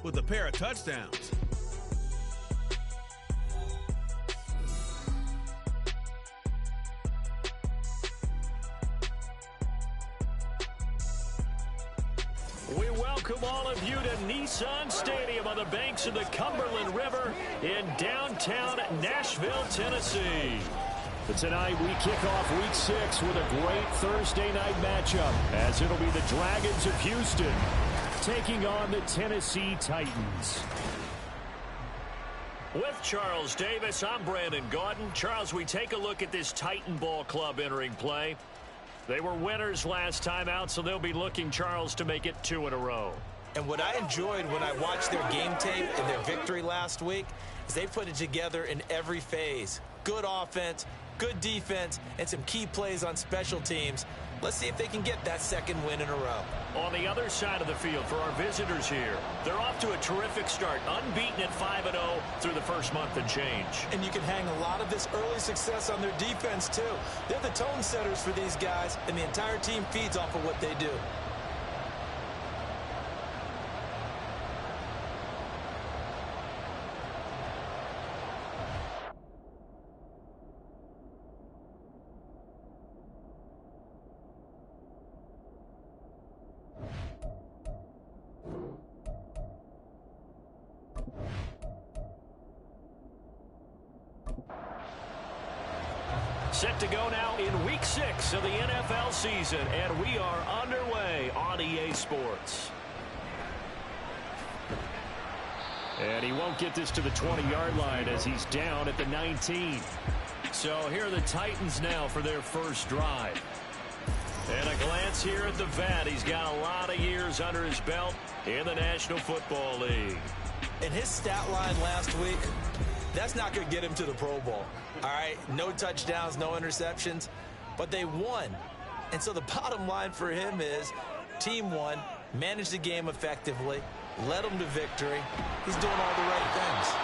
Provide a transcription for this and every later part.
with a pair of touchdowns. We welcome all of you to Nissan Stadium on the banks of the Cumberland River in downtown Nashville, Tennessee. But tonight we kick off Week 6 with a great Thursday night matchup, as it'll be the Dragons of Houston taking on the Tennessee Titans. With Charles Davis, I'm Brandon Gaudin. Charles, we take a look at this Titan Ball Club entering play. They were winners last time out, so they'll be looking, Charles, to make it 2 in a row. And what I enjoyed when I watched their game tape and their victory last week is they put it together in every phase. Good offense, good defense, and some key plays on special teams. Let's see if they can get that second win in a row. On the other side of the field for our visitors here, they're off to a terrific start, unbeaten at 5-0 through the first month and change. And you can hang a lot of this early success on their defense, too. They're the tone setters for these guys, and the entire team feeds off of what they do. Set to go now in Week 6 of the NFL season, and we are underway on EA Sports. And he won't get this to the 20-yard line as he's down at the 19. So here are the Titans now for their first drive. And a glance here at the vet. He's got a lot of years under his belt in the National Football League. And his stat line last week, that's not going to get him to the Pro Bowl. All right, no touchdowns, no interceptions, but they won. And so the bottom line for him is team won, managed the game effectively, led them to victory. He's doing all the right things.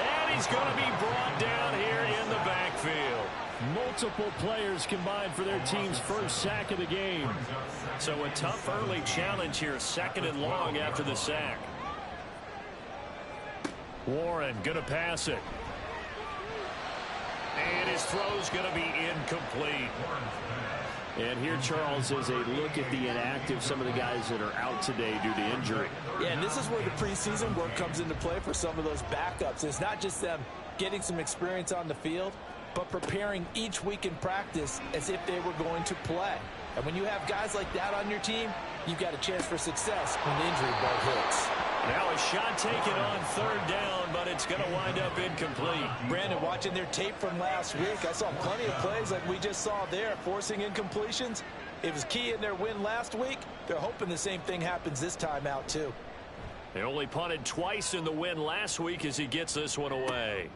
And he's going to be brought down here in the backfield. Multiple players combined for their team's first sack of the game. So a tough early challenge here, 2nd and long after the sack. Warren going to pass it. And his throw's going to be incomplete. And here, Charles, is a look at the inactive, some of the guys that are out today due to injury. Yeah, and this is where the preseason work comes into play for some of those backups. It's not just them getting some experience on the field, but preparing each week in practice as if they were going to play. And when you have guys like that on your team, you've got a chance for success when the injury bug hits. Now a shot taken on 3rd down, but it's going to wind up incomplete. Brandon, watching their tape from last week, I saw plenty of plays like we just saw there, forcing incompletions. It was key in their win last week. They're hoping the same thing happens this time out, too. They only punted twice in the win last week as he gets this one away.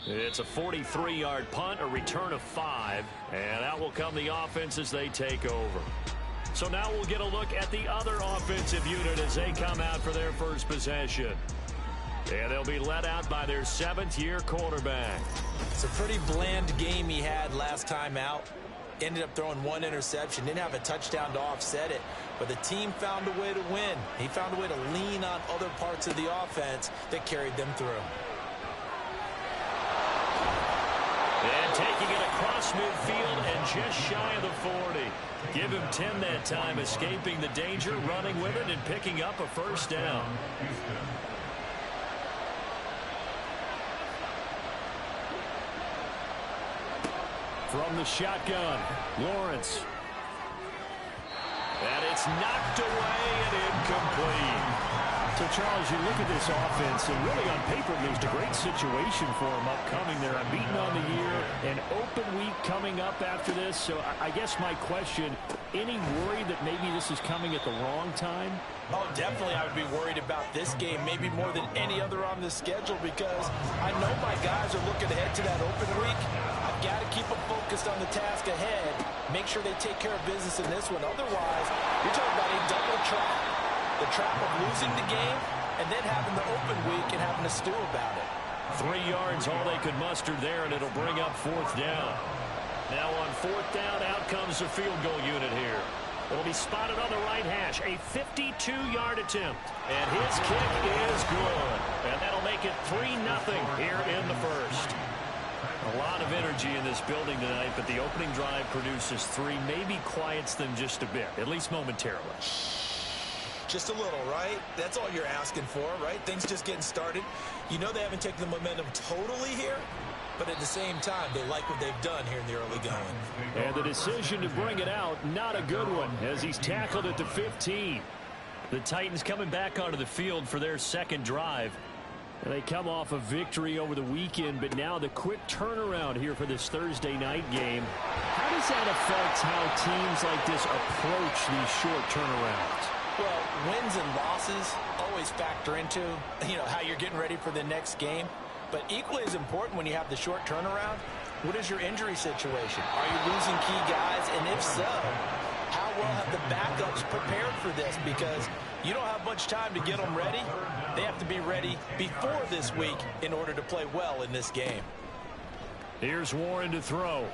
It's a 43-yard punt, a return of 5, and out will come the offense as they take over. So now we'll get a look at the other offensive unit as they come out for their first possession. And they'll be led out by their 7th-year quarterback. It's a pretty bland game he had last time out. Ended up throwing 1 interception. Didn't have a touchdown to offset it. But the team found a way to win. He found a way to lean on other parts of the offense that carried them through. And taking it across midfield and just shy of the 40. Give him 10 that time, escaping the danger, running with it, and picking up a first down. From the shotgun, Lawrence. And it's knocked away and incomplete. So, Charles, you look at this offense, and really on paper, there's a great situation for them upcoming. They're unbeaten on the year, an open week coming up after this. So I guess my question, any worry that maybe this is coming at the wrong time? Oh, definitely I would be worried about this game, maybe more than any other on the schedule, because I know my guys are looking ahead to that open week. I've got to keep them focused on the task ahead, make sure they take care of business in this one. Otherwise, you're talking about a double trap. The trap of losing the game and then having the open week and having to stew about it. 3 yards, all they could muster there, and it'll bring up 4th down. Now on 4th down, out comes the field goal unit here. It'll be spotted on the right hash. A 52-yard attempt. And his kick is good. And that'll make it 3-0 here in the first. A lot of energy in this building tonight, but the opening drive produces 3. Maybe quiets them just a bit, at least momentarily. Just a little, right? That's all you're asking for, right? Things just getting started. You know they haven't taken the momentum totally here, but at the same time, they like what they've done here in the early going. And the decision to bring it out, not a good one, as he's tackled at the 15. The Titans coming back onto the field for their second drive. They come off a victory over the weekend, but now the quick turnaround here for this Thursday night game. How does that affect how teams like this approach these short turnarounds? Well, wins and losses always factor into, how you're getting ready for the next game. But equally as important when you have the short turnaround, what is your injury situation? Are you losing key guys? And if so, how well have the backups prepared for this? Because you don't have much time to get them ready. They have to be ready before this week in order to play well in this game. Here's Warren to throw.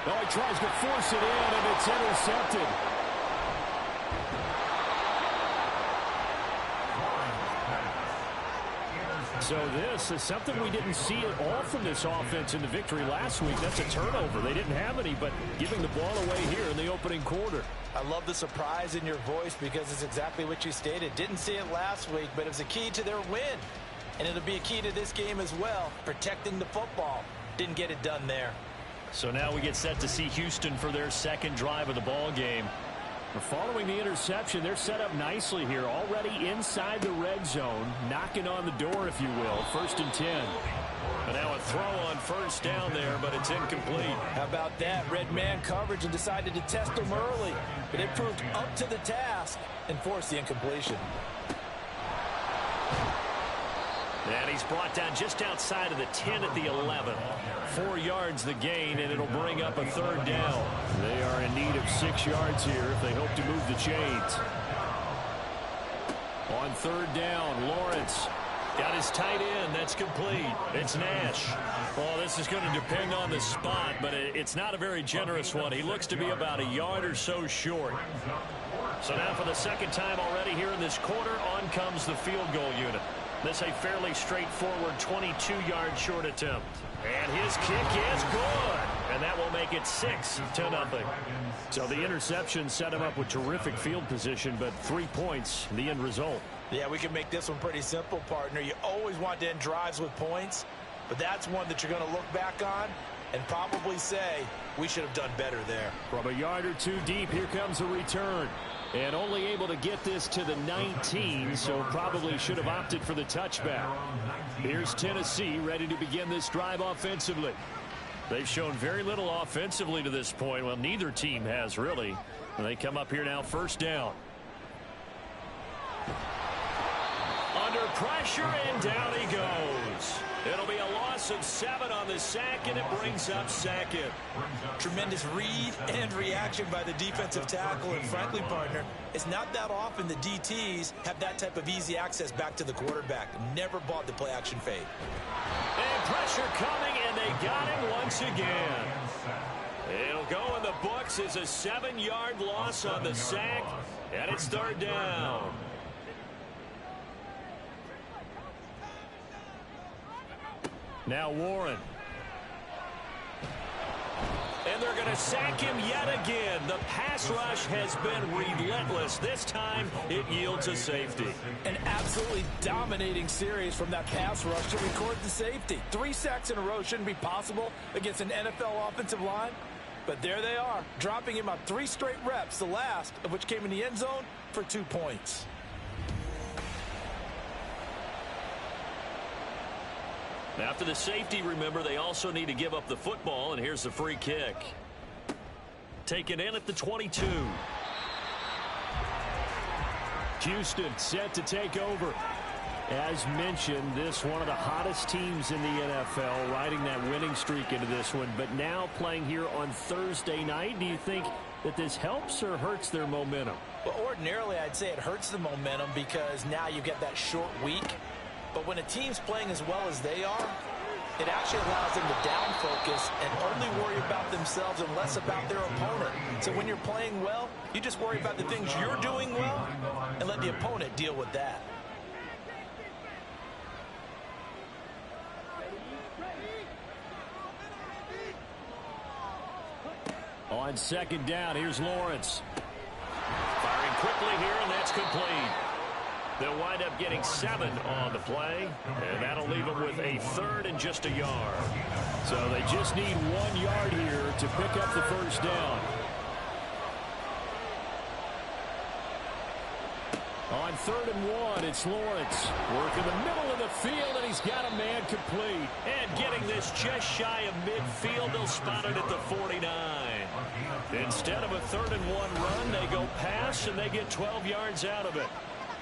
Oh, he tries to force it in, and it's intercepted. So this is something we didn't see at all from this offense in the victory last week. That's a turnover. They didn't have any, but giving the ball away here in the opening quarter. I love the surprise in your voice because it's exactly what you stated. Didn't see it last week, but it was a key to their win. And it'll be a key to this game as well, protecting the football. Didn't get it done there. So now we get set to see Houston for their second drive of the ball game. Following the interception, they're set up nicely here, already inside the red zone, knocking on the door, if you will. 1st and 10. And now a throw on first down there, but it's incomplete. How about that? Red man coverage and decided to test him early. But it proved up to the task and forced the incompletion. And he's brought down just outside of the 10 at the 11. 4 yards the gain, and it'll bring up a 3rd down. They are in need of 6 yards here if they hope to move the chains. On 3rd down, Lawrence. Got his tight end. That's complete. It's Nash. Well, this is going to depend on the spot, but it's not a very generous one. He looks to be about a yard or so short. So now for the second time already here in this quarter, on comes the field goal unit. This a fairly straightforward 22-yard short attempt. And his kick is good. And that will make it 6-0. So the interception set him up with terrific field position, but 3 points, the end result. Yeah, we can make this one pretty simple, partner. You always want to end drives with points, but that's one that you're going to look back on and probably say, we should have done better there. From a yard or 2 deep, here comes a return. And only able to get this to the 19, so probably should have opted for the touchback. Here's Tennessee ready to begin this drive offensively. They've shown very little offensively to this point. Well, neither team has, really. And they come up here now, 1st down. Under pressure, and down he goes. It'll be a loss of 7 on the sack, and it brings up 2nd. Tremendous read and reaction by the defensive tackle. And frankly, partner, it's not that often the DTs have that type of easy access back to the quarterback. Never bought the play action fade. And pressure coming, and they got him once again. It'll go in the books as a 7-yard loss on the sack, and it's 3rd down. Now Warren. And they're going to sack him yet again. The pass rush has been relentless. This time, it yields a safety. An absolutely dominating series from that pass rush to record the safety. 3 sacks in a row shouldn't be possible against an NFL offensive line. But there they are, dropping him on 3 straight reps, the last of which came in the end zone for 2 points. After the safety, remember, they also need to give up the football, and here's the free kick. Taken in at the 22. Houston set to take over. As mentioned, this one of the hottest teams in the NFL, riding that winning streak into this one, but now playing here on Thursday night. Do you think that this helps or hurts their momentum? Well, ordinarily, I'd say it hurts the momentum because now you get that short week. But when a team's playing as well as they are, It actually allows them to down focus and only worry about themselves and less about their opponent. So when you're playing well, you just worry about the things you're doing well and let the opponent deal with that. On second down, here's Lawrence. Firing quickly here, and that's complete. They'll wind up getting 7 on the play, and that'll leave them with a 3rd and just a yard. So they just need 1 yard here to pick up the first down. On 3rd and 1, it's Lawrence. Work in the middle of the field, and he's got a man complete. And getting this just shy of midfield, they'll spot it at the 49. Instead of a 3rd and 1 run, they go pass, and they get 12 yards out of it.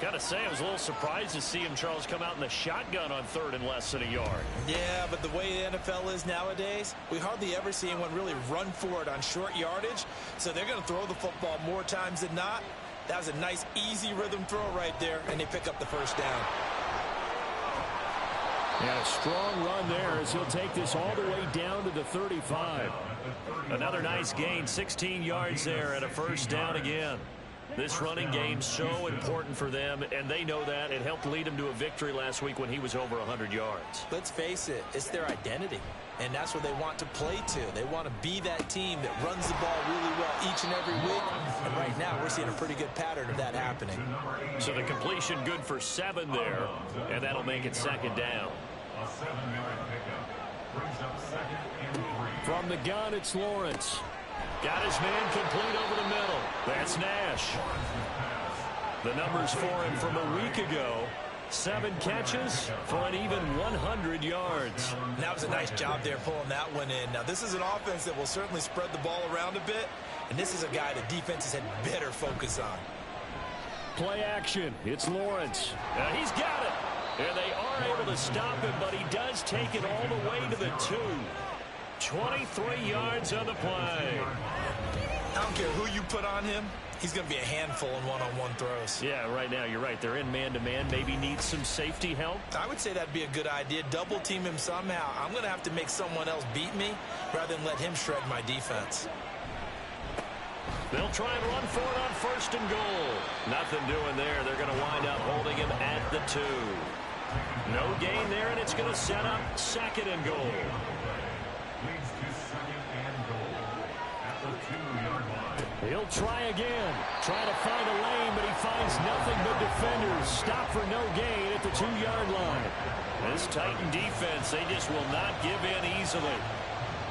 Gotta say, I was a little surprised to see him, Charles, come out in the shotgun on 3rd and less than a yard. Yeah, but the way the NFL is nowadays, we hardly ever see anyone really run for it on short yardage. So they're going to throw the football more times than not. That was a nice, easy rhythm throw right there, and they pick up the first down. And a strong run there as he'll take this all the way down to the 35. Another nice gain, 16 yards there and a first down again. This running game so important for them, and they know that. It helped lead them to a victory last week when he was over 100 yards. Let's face it, it's their identity, and that's what they want to play to. They want to be that team that runs the ball really well each and every week, and right now we're seeing a pretty good pattern of that happening. So the completion good for 7 there, and that'll make it second down. From the gun, it's Lawrence. Got his man complete over the middle. That's Nash. The numbers for him from a week ago. 7 catches for an even 100 yards. And that was a nice job there pulling that one in. Now, this is an offense that will certainly spread the ball around a bit, and this is a guy the defenses had better focus on. Play action. It's Lawrence. He's got it. And they are able to stop him, but he does take it all the way to the 2. 23 yards on the play. I don't care who you put on him. He's going to be a handful in one-on-one throws. Yeah, right now, you're right. They're in man-to-man. Maybe needs some safety help. I would say that'd be a good idea. Double team him somehow. I'm going to have to make someone else beat me rather than let him shred my defense. They'll try and run for it on 1st and goal. Nothing doing there. They're going to wind up holding him at the 2. No gain there, and it's going to set up 2nd and goal. He'll try again. Trying to find a lane, but he finds nothing but defenders. Stop for no gain at the 2-yard line. This Titan defense, they just will not give in easily.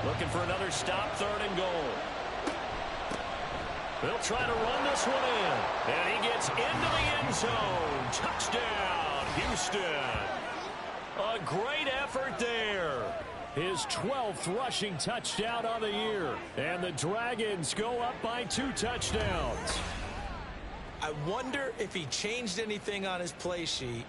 Looking for another stop, 3rd and goal. They'll try to run this one in. And he gets into the end zone. Touchdown, Houston. A great effort there. His 12th rushing touchdown on the year. And the Dragons go up by 2 touchdowns. I wonder if he changed anything on his play sheet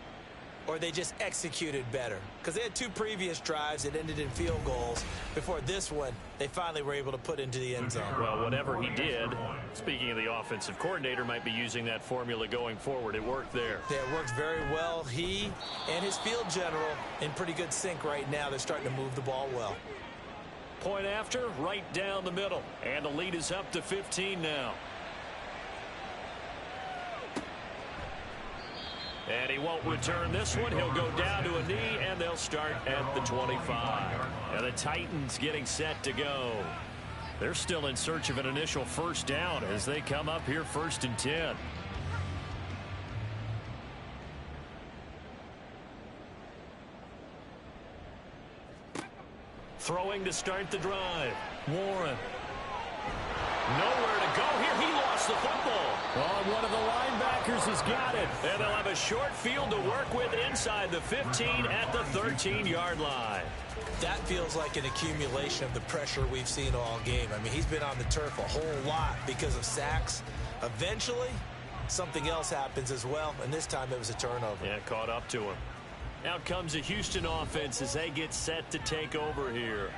or they just executed better. Because they had 2 previous drives that ended in field goals. Before this one, they finally were able to put into the end zone. Well, whatever he did, speaking of the offensive coordinator, might be using that formula going forward. It worked there. Yeah, it worked very well. He and his field general in pretty good sync right now. They're starting to move the ball well. Point after, right down the middle. And the lead is up to 15 now. And he won't return this one. He'll go down to a knee, and they'll start at the 25. And the Titans getting set to go. They're still in search of an initial first down as they come up here 1st and 10. Throwing to start the drive. Warren. Nowhere to go here. He lost the football. Oh, one of the linebackers has got it. And they'll have a short field to work with inside the 15 at the 13-yard line. That feels like an accumulation of the pressure we've seen all game. I mean, he's been on the turf a whole lot because of sacks. Eventually, something else happens as well, and this time it was a turnover. Yeah, caught up to him. Out comes the Houston offense as they get set to take over here.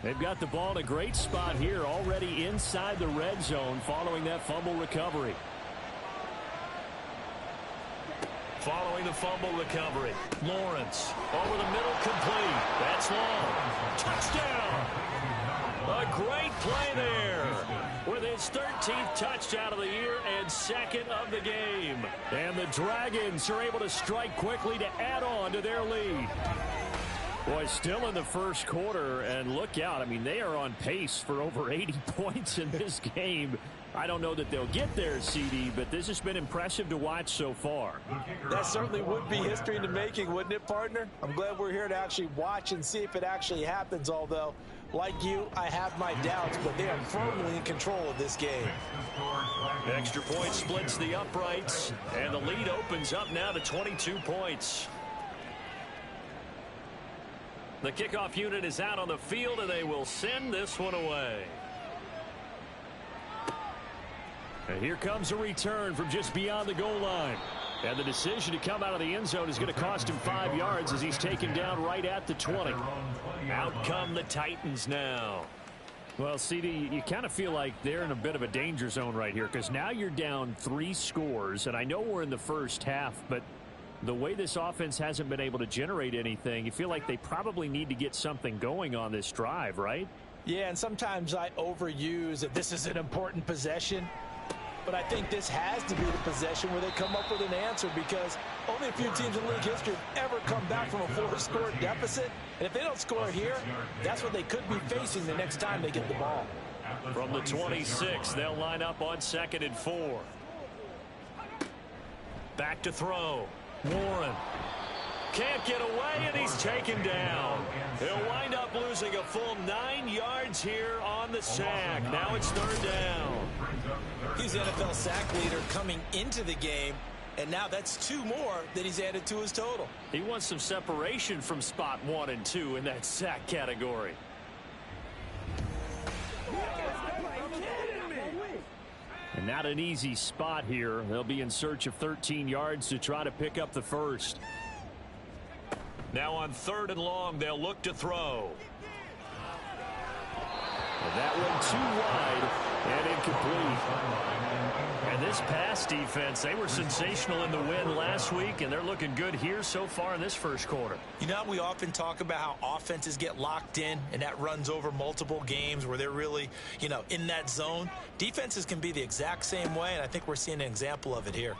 They've got the ball in a great spot here, already inside the red zone following that fumble recovery. Following the fumble recovery, Lawrence over the middle, complete. That's long. Touchdown. A great play there with his 13th touchdown of the year and second of the game. And the Dragons are able to strike quickly to add on to their lead. Boy, still in the first quarter, and look out. I mean, they are on pace for over 80 points in this game. I don't know that they'll get there, CD, but this has been impressive to watch so far. That certainly would be history in the making, wouldn't it, partner? I'm glad we're here to actually watch and see if it actually happens, although, like you, I have my doubts, but they are firmly in control of this game. Extra point splits the uprights, and the lead opens up now to 22 points. The kickoff unit is out on the field, and they will send this one away. And here comes a return from just beyond the goal line. And the decision to come out of the end zone is going to cost him 5 yards as he's taken down right at the 20. Out come the Titans now. Well, CD, you kind of feel like they're in a bit of a danger zone right here because now you're down 3 scores. And I know we're in the first half, but the way this offense hasn't been able to generate anything, you feel like they probably need to get something going on this drive, right? Yeah, and sometimes I overuse that this is an important possession. But I think this has to be the possession where they come up with an answer because only a few teams in league history have ever come back from a 4-score deficit. And if they don't score here, that's what they could be facing the next time they get the ball. From the 26, they'll line up on 2nd and 4. Back to throw. Warren can't get away, and he's taken down. He'll wind up losing a full 9 yards here on the sack. Now it's 3rd down. He's NFL sack leader coming into the game, and now that's 2 more that he's added to his total. He wants some separation from spot 1 and 2 in that sack category. And not an easy spot here. They'll be in search of 13 yards to try to pick up the first. Now on 3rd and long, they'll look to throw. And that one too wide and incomplete. And this pass defense, they were sensational in the win last week, and they're looking good here so far in this first quarter. You know, we often talk about how offenses get locked in, and that runs over multiple games where they're really, in that zone. Defenses can be the exact same way, and I think we're seeing an example of it here.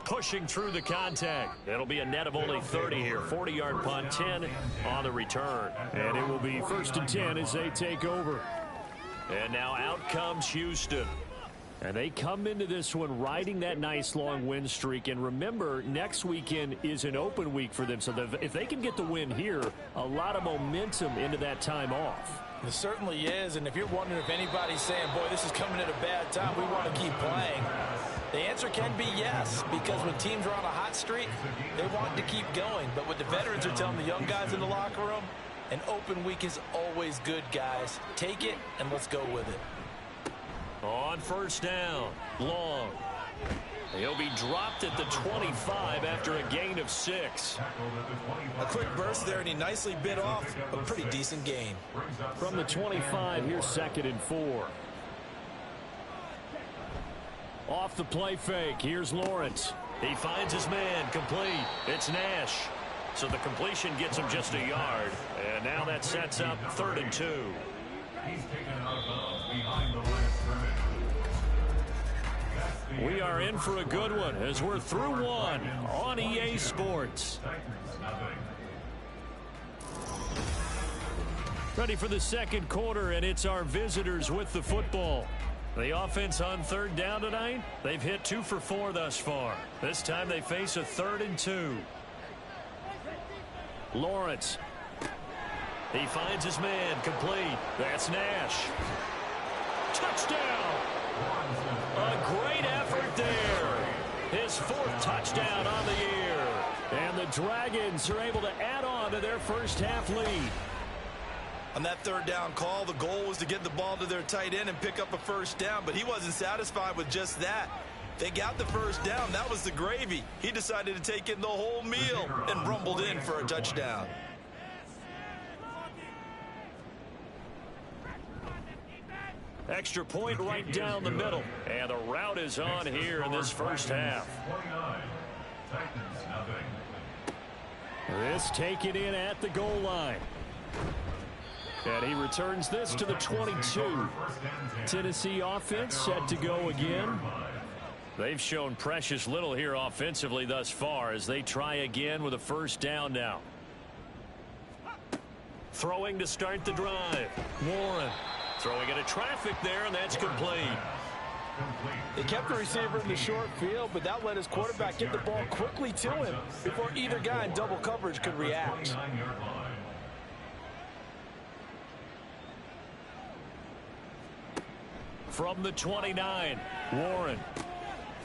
Pushing through the contact. It'll be a net of only 30 here. 40-yard punt, 10 on the return. And it will be 1st and 10 as they take over. And now out comes Houston. And they come into this one riding that nice long win streak. And remember, next weekend is an open week for them. So if they can get the win here, a lot of momentum into that time off. It certainly is. And if you're wondering if anybody's saying, boy, this is coming at a bad time, we want to keep playing, the answer can be yes, because when teams are on a hot streak, they want to keep going. But what the veterans are telling the young guys in the locker room, an open week is always good, guys. Take it, and let's go with it. On 1st down, Long. He'll be dropped at the 25 after a gain of 6. A quick burst there, and he nicely bit off a pretty decent gain. From the 25, here's 2nd and 4. Off the play fake, here's Lawrence. He finds his man, complete. It's Nash. So the completion gets him just a yard. And now that sets up 3rd and 2. We are in for a good one as we're through one on EA Sports. Ready for the 2nd quarter, and it's our visitors with the football. The offense on 3rd down tonight, they've hit 2 for 4 thus far. This time they face a 3rd and 2. Lawrence. He finds his man, complete. That's Nash. Touchdown! A great effort there. His 4th touchdown on the year. And the Dragons are able to add on to their first half lead. On that 3rd down call, the goal was to get the ball to their tight end and pick up a 1st down, but he wasn't satisfied with just that. They got the 1st down. That was the gravy. He decided to take in the whole meal and rumbled in for a touchdown. Extra point right down the middle. And the route is on here in this first half. This taken in at the goal line. And he returns this to the 22. Tennessee offense set to go again. They've shown precious little here offensively thus far as they try again with a first down now. Throwing to start the drive. Warren throwing into traffic there, and that's complete. They kept the receiver in the short field, but that let his quarterback get the ball quickly to him before either guy in double coverage could react. From the 29, Warren.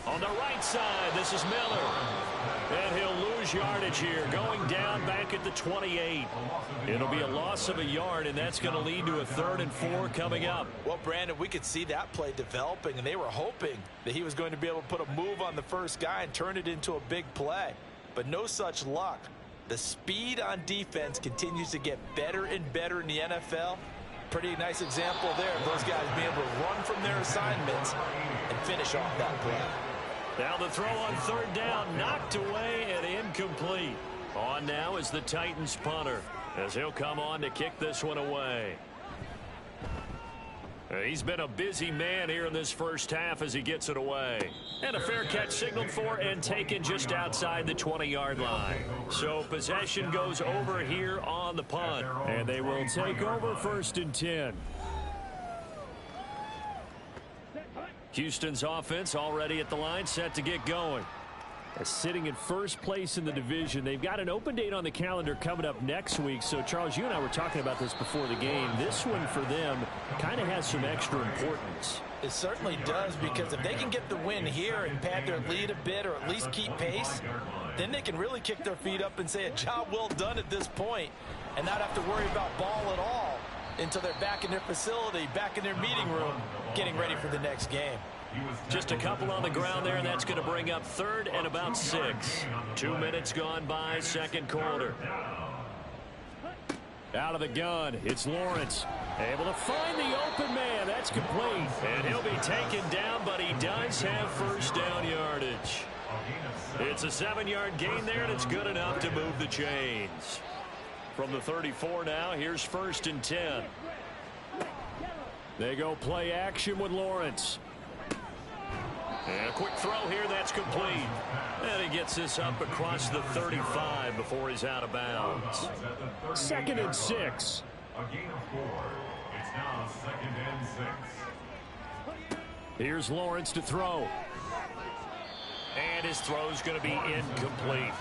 On the right side, this is Miller. And he'll lose yardage here, going down back at the 28. It'll be a loss of a yard, and that's going to lead to a 3rd and 4 coming up. Well, Brandon, we could see that play developing, and they were hoping that he was going to be able to put a move on the first guy and turn it into a big play. But no such luck. The speed on defense continues to get better and better in the NFL. Pretty nice example there of those guys being able to run from their assignments and finish off that play. Now the throw on 3rd down, knocked away and incomplete. On now is the Titans punter as he'll come on to kick this one away. He's been a busy man here in this first half as he gets it away. And a fair catch signaled for and taken just outside the 20-yard line. So possession goes over here on the punt. And they will take over 1st and 10. Houston's offense already at the line, set to get going. Sitting in first place in the division. They've got an open date on the calendar coming up next week. So, Charles, you and I were talking about this before the game. This one for them kind of has some extra importance. It certainly does, because if they can get the win here and pad their lead a bit or at least keep pace, then they can really kick their feet up and say a job well done at this point and not have to worry about ball at all until they're back in their facility, back in their meeting room, getting ready for the next game. Just a couple on the ground there, and that's going to bring up 3rd and about 6. 2 minutes gone by, 2nd quarter. Out of the gun, it's Lawrence. Able to find the open man. That's complete. And he'll be taken down, but he does have first down yardage. It's a 7-yard gain there, and it's good enough to move the chains. From the 34 now, here's 1st and 10. They go play action with Lawrence. And a quick throw here, that's complete. And he gets this up across the 35 before he's out of bounds. 2nd and 6. A gain of 4. It's now 2nd and 6. Here's Lawrence to throw. And his throw's going to be incomplete.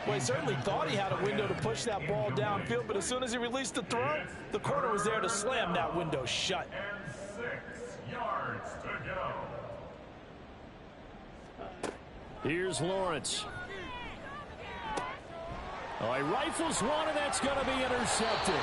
Well, he certainly thought he had a window to push that ball downfield, but as soon as he released the throw, the corner was there to slam that window shut. And 6 yards to go. Here's Lawrence. Oh, he rifles one, and that's going to be intercepted.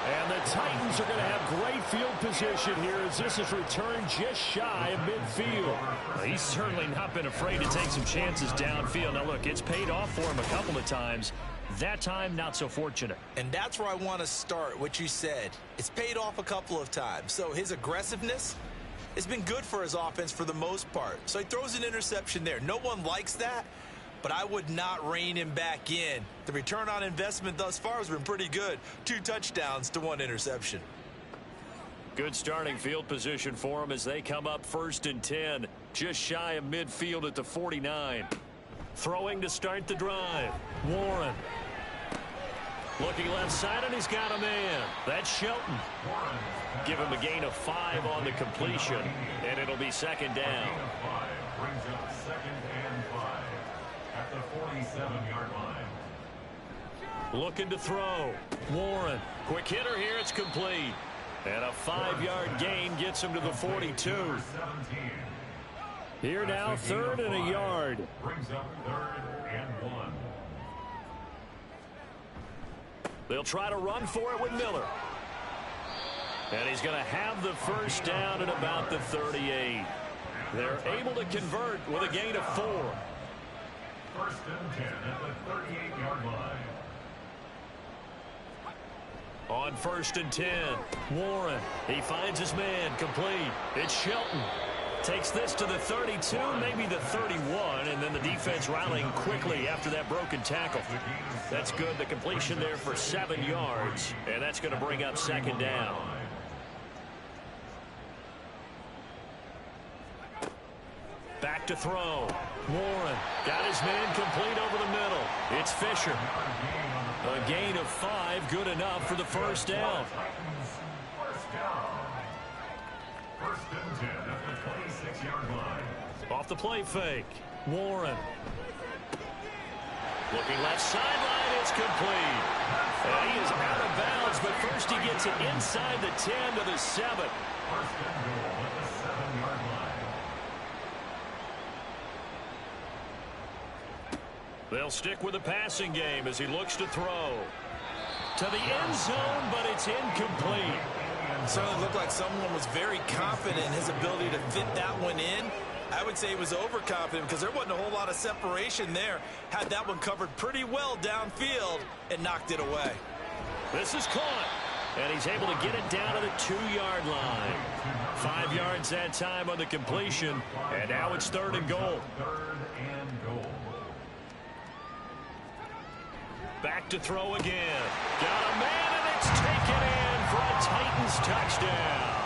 And the Titans are going to have great field position here as this is returned just shy of midfield. Well, he's certainly not been afraid to take some chances downfield. Now, look, it's paid off for him a couple of times. That time, not so fortunate. And that's where I want to start, what you said. It's paid off a couple of times. So his aggressiveness has been good for his offense for the most part. So he throws an interception there. No one likes that, but I would not rein him back in. The return on investment thus far has been pretty good. 2 touchdowns to 1 interception. Good starting field position for him as they come up 1st and 10, just shy of midfield at the 49. Throwing to start the drive. Warren. Looking left side, and he's got a man. That's Shelton. Give him a gain of 5 on the completion, and it'll be 2nd down. Brings up 2nd and 5 at the 47-yard line. Looking to throw. Warren. Quick hitter here. It's complete. And a 5-yard gain gets him to the 42. Here now, 3rd and a yard. Brings up 3rd and 1. They'll try to run for it with Miller. And he's going to have the first down at about the 38. They're able to convert with a gain of 4. 1st and 10 at the 38-yard line. On 1st and 10, Warren. He finds his man complete. It's Shelton. Takes this to the 32, maybe the 31, and then the defense rallying quickly after that broken tackle. That's good. The completion there for 7 yards, and that's going to bring up second down. Back to throw. Warren got his man complete over the middle. It's Fisher. A gain of 5, good enough for the first down. First and 10 at the 26-yard line. Off the play fake. Warren. Looking left sideline, it's complete. And he is out of bounds, but first he gets it inside the 10 to the 7. First and goal at the 7-yard line. They'll stick with the passing game as he looks to throw. To the end zone, but it's incomplete. It certainly looked like someone was very confident in his ability to fit that one in. I would say he was overconfident because there wasn't a whole lot of separation there. Had that one covered pretty well downfield and knocked it away. This is caught, and he's able to get it down to the 2-yard line. 5 yards that time on the completion, and now it's 3rd and goal. Third and goal. Back to throw again. Got a man, and it's taken in for a Titans touchdown.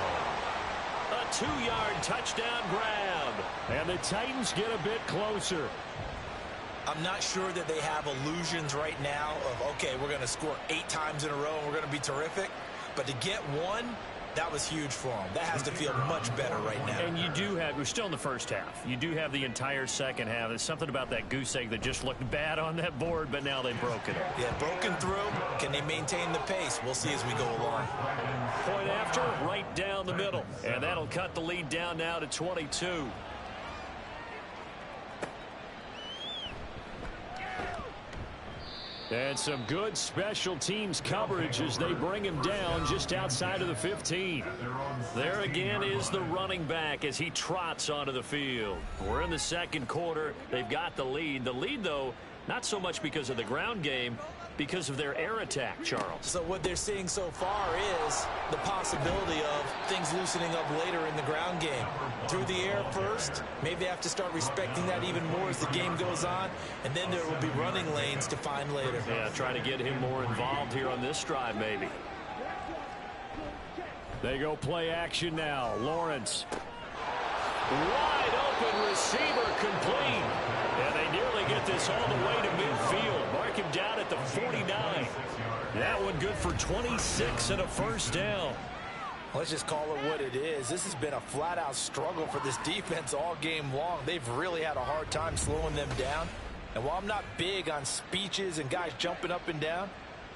A 2-yard touchdown grab. And the Titans get a bit closer. I'm not sure that they have illusions right now of, okay, we're going to score 8 times in a row and we're going to be terrific. But to get one, that was huge for them. That has to feel much better right now. And you do have, we're still in the first half. You do have the entire second half. There's something about that goose egg that just looked bad on that board, but now they've broken it. Yeah, broken through. Can they maintain the pace? We'll see as we go along. Point after, right down the middle. And that'll cut the lead down now to 22. And some good special teams coverage as they bring him down just outside of the 15. There again is the running back as he trots onto the field. We're in the second quarter. They've got the lead. The lead, though, not so much because of the ground game, because of their air attack, Charles. So what they're seeing so far is the possibility of things loosening up later in the ground game. Through the air first, maybe they have to start respecting that even more as the game goes on, and then there will be running lanes to find later. Yeah, try to get him more involved here on this drive, maybe. They go play action now. Lawrence. Wide open receiver complete. And they nearly get this all the way to midfield. Mark him down at the 49. That one good for 26 and a first down. Let's just call it what it is. This has been a flat-out struggle for this defense all game long. They've really had a hard time slowing them down. And while I'm not big on speeches and guys jumping up and down,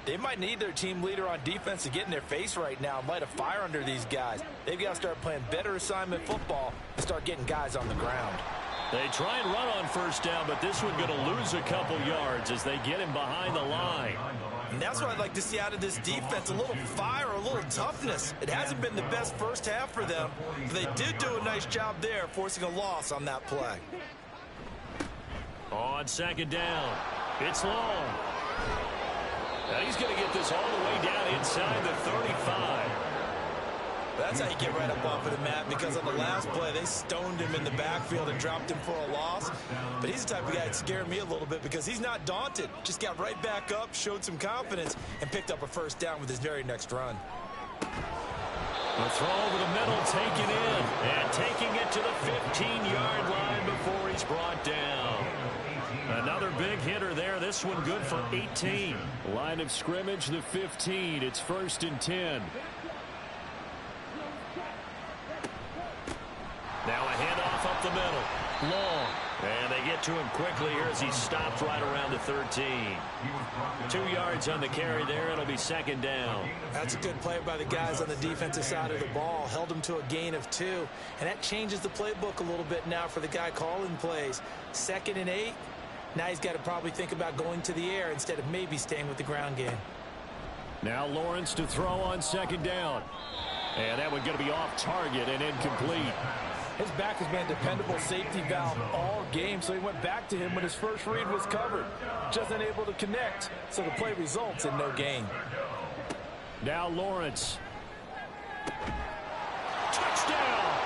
they might need their team leader on defense to get in their face right now and light a fire under these guys. They've got to start playing better assignment football and start getting guys on the ground. They try and run on first down, but this one going to lose a couple yards as they get him behind the line. And that's what I'd like to see out of this defense, a little fire, a little toughness. It hasn't been the best first half for them, but they did do a nice job there, forcing a loss on that play. On second down, it's long. Now he's going to get this all the way down inside the 35. That's how you get right up off of the mat, because on the last play, they stoned him in the backfield and dropped him for a loss. But he's the type of guy that scared me a little bit because he's not daunted. Just got right back up, showed some confidence, and picked up a first down with his very next run. The throw over the middle taken in, and taking it to the 15-yard line before he's brought down. Another big hitter there. This one good for 18. Line of scrimmage, the 15. It's 1st and 10. Now a handoff up the middle. Long. And they get to him quickly here as he stopped right around the 13. 2 yards on the carry there. It'll be second down. That's a good play by the guys on the defensive side of the ball. Held him to a gain of 2. And that changes the playbook a little bit now for the guy calling plays. 2nd and 8. Now he's got to probably think about going to the air instead of maybe staying with the ground game. Now Lawrence to throw on second down. And that one going to be off target and incomplete. His back has been a dependable safety valve all game, so he went back to him when his first read was covered. Just unable to connect, so the play results in no gain. Now Lawrence. Touchdown!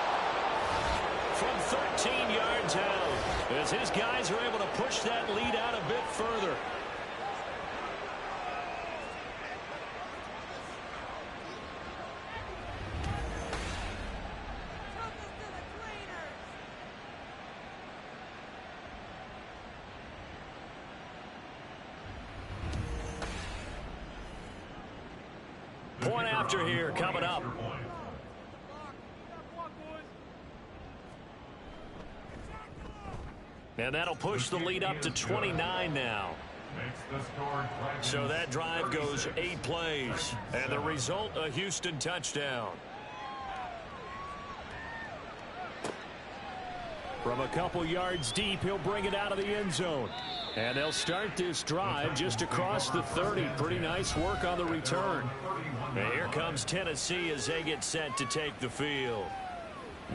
from 13 yards out as his guys are able to push that lead out a bit further. Point after here coming up. And that'll push the lead up to 29 now. So that drive goes 8 plays. And the result, a Houston touchdown. From a couple yards deep, he'll bring it out of the end zone. And they'll start this drive just across the 30. Pretty nice work on the return. And here comes Tennessee as they get set to take the field.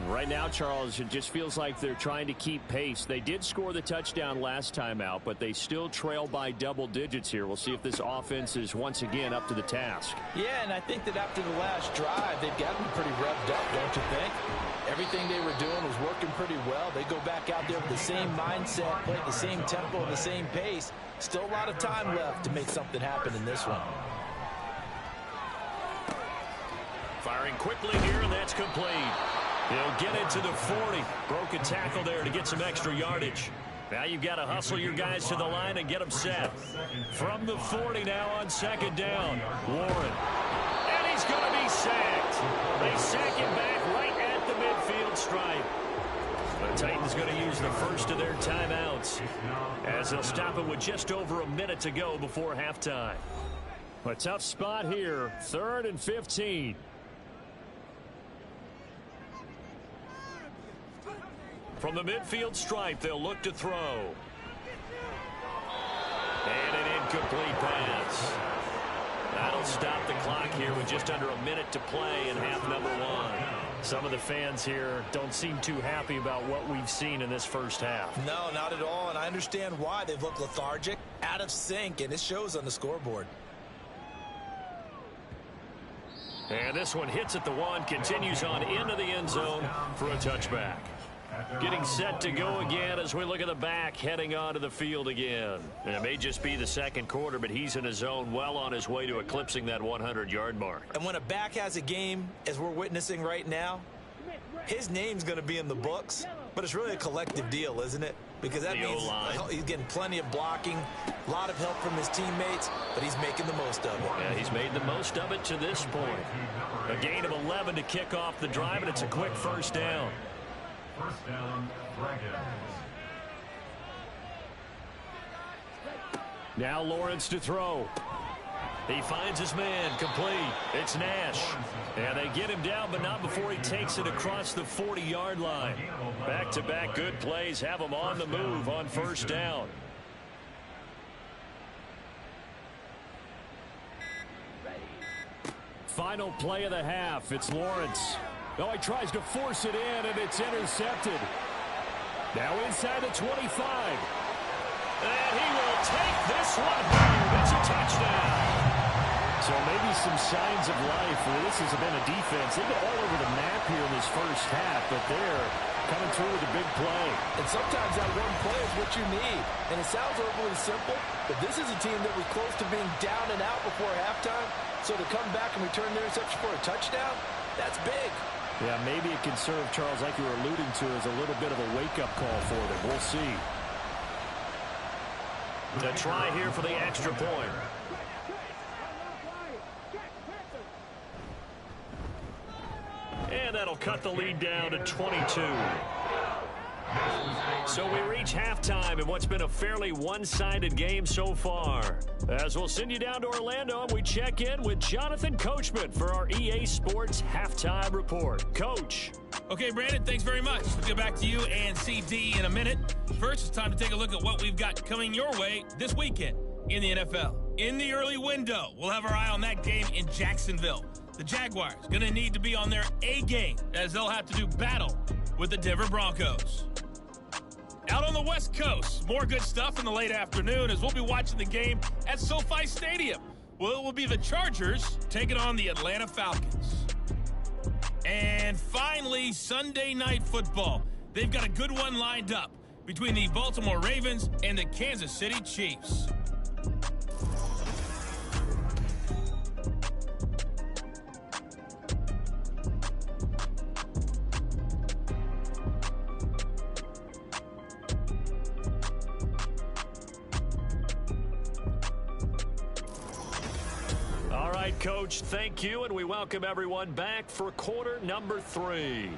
Right now, Charles, it just feels like they're trying to keep pace. They did score the touchdown last time out, but they still trail by double digits here. We'll see if this offense is once again up to the task. Yeah, and I think that after the last drive, they've gotten pretty revved up, don't you think? Everything they were doing was working pretty well. They go back out there with the same mindset, play at the same tempo, and the same pace. Still a lot of time left to make something happen in this one. Firing quickly here, and that's complete. He'll get it to the 40. Broke a tackle there to get some extra yardage. Now you've got to hustle your guys to the line and get them set. From the 40 now on second down. Warren. And he's going to be sacked. They sack him back right at the midfield stripe. The Titans going to use the first of their timeouts as they'll stop it with just over a minute to go before halftime. A tough spot here. 3rd and 15. From the midfield stripe, they'll look to throw. And an incomplete pass. That'll stop the clock here with just under a minute to play in half number 1. Some of the fans here don't seem too happy about what we've seen in this first half. No, not at all, and I understand why. They've looked lethargic, out of sync, and it shows on the scoreboard. And this one hits at the 1, continues on into the end zone for a touchback. Getting set to go again as we look at the back heading onto the field again. And it may just be the second quarter, but he's in his zone well on his way to eclipsing that 100-yard mark. And when a back has a game, as we're witnessing right now, his name's going to be in the books, but it's really a collective deal, isn't it? Because that means he's getting plenty of blocking, a lot of help from his teammates, but he's making the most of it. Yeah, he's made the most of it to this point. A gain of 11 to kick off the drive, and it's a quick first down. First down, Dragons. Now Lawrence to throw. He finds his man, complete. It's Nash. And they get him down, but not before he takes it across the 40-yard line. Back-to-back good plays have him on the move on first down. Final play of the half. It's Lawrence. Oh, he tries to force it in, and it's intercepted. Now inside the 25. And he will take this one home. It's a touchdown. So maybe some signs of life. This has been a defense. They've been all over the map here in this first half, but they're coming through with a big play. And sometimes that one play is what you need. And it sounds overly simple, but this is a team that was close to being down and out before halftime. So to come back and return their interception for a touchdown, that's big. Yeah, maybe it can serve, Charles, like you were alluding to, as a little bit of a wake-up call for them. We'll see. The try here for the extra point. And that'll cut the lead down to 22. So we reach halftime in what's been a fairly one-sided game so far. As we'll send you down to Orlando, and we check in with Jonathan Coachman for our EA Sports Halftime Report. Coach. Okay, Brandon, thanks very much. We'll get back to you and CD in a minute. First, it's time to take a look at what we've got coming your way this weekend in the NFL. In the early window, we'll have our eye on that game in Jacksonville. The Jaguars going to need to be on their A game as they'll have to do battle with the Denver Broncos. Out on the West Coast, more good stuff in the late afternoon as we'll be watching the game at SoFi Stadium. Well, it will be the Chargers taking on the Atlanta Falcons. And finally, Sunday Night Football. they've got a good one lined up between the Baltimore Ravens and the Kansas City Chiefs. All right, Coach, thank you, and we welcome everyone back for quarter number 3.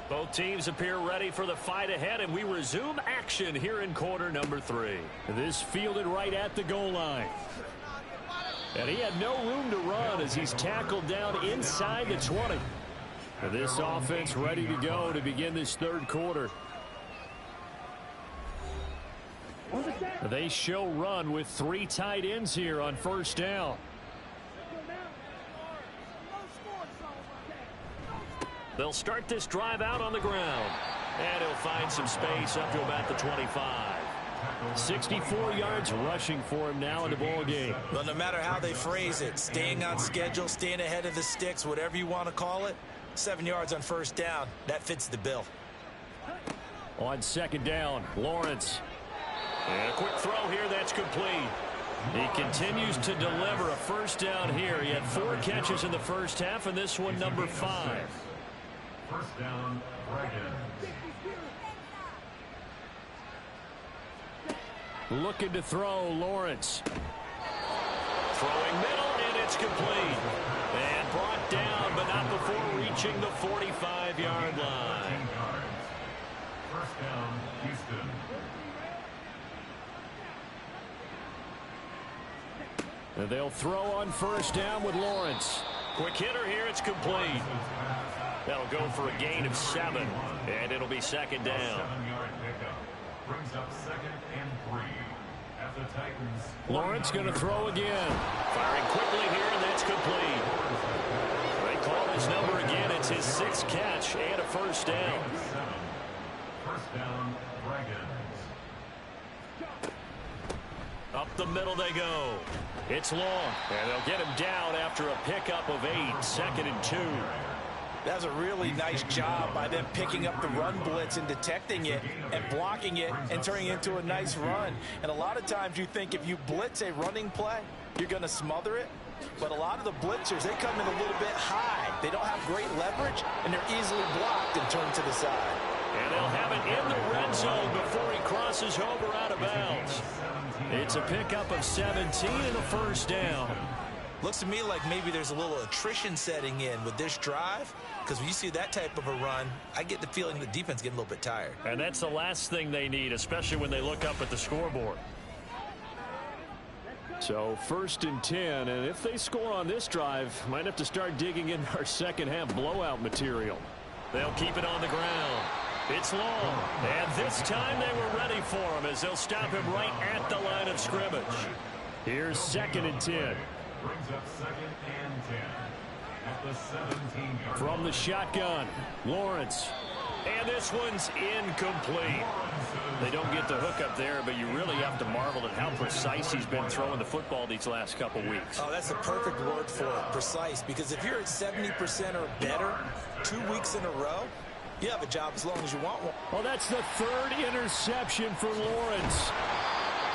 Both teams appear ready for the fight ahead, and we resume action here in quarter number 3. This fielded right at the goal line. And he had no room to run as he's tackled down inside the 20. And this offense ready to go to begin this third quarter. They show run with 3 tight ends here on first down. They'll start this drive out on the ground. And he'll find some space up to about the 25. 64 yards rushing for him now in the ball game. Well, no matter how they phrase it, staying on schedule, staying ahead of the sticks, whatever you want to call it, 7 yards on first down, that fits the bill. On second down, Lawrence. And a quick throw here, that's complete. He continues to deliver a first down here. He had 4 catches in the first half, and this one number 5. First down, Dragons. Looking to throw, Lawrence. Throwing middle, and it's complete. And brought down, but not before reaching the 45-yard line. First down, Houston. And they'll throw on first down with Lawrence. Quick hitter here, it's complete. That'll go for a gain of 7, and it'll be second down. 7-yard pickup brings up second and 3 at the Titans. Lawrence going to throw again. Firing quickly here, and that's complete. They call his number again. It's his 6th catch and a first down. 7. First down, Dragons. Up the middle they go. It's long, and they'll get him down after a pickup of 8, second and 2. That's a really nice job by them picking up the run blitz and detecting it and blocking it and turning it into a nice run. And a lot of times you think if you blitz a running play, you're going to smother it. But a lot of the blitzers, they come in a little bit high. They don't have great leverage, and they're easily blocked and turned to the side. And they'll have it in the red zone before he crosses over out of bounds. It's a pickup of 17 and a first down. Looks to me like maybe there's a little attrition setting in with this drive, because when you see that type of a run, I get the feeling the defense getting a little bit tired. And that's the last thing they need, especially when they look up at the scoreboard. So first and 10, and if they score on this drive, might have to start digging in our second half blowout material. They'll keep it on the ground. It's long, and this time they were ready for him as they'll stop him right at the line of scrimmage. Here's second and 10. Brings up second and 10 at the 17-yard From the shotgun, Lawrence. And this one's incomplete. They don't get the hook up there, but you really have to marvel at how precise he's been throwing the football these last couple weeks. Oh, that's the perfect word for it, precise, because if you're at 70% or better 2 weeks in a row, you have a job as long as you want one. Well, that's the 3rd interception for Lawrence.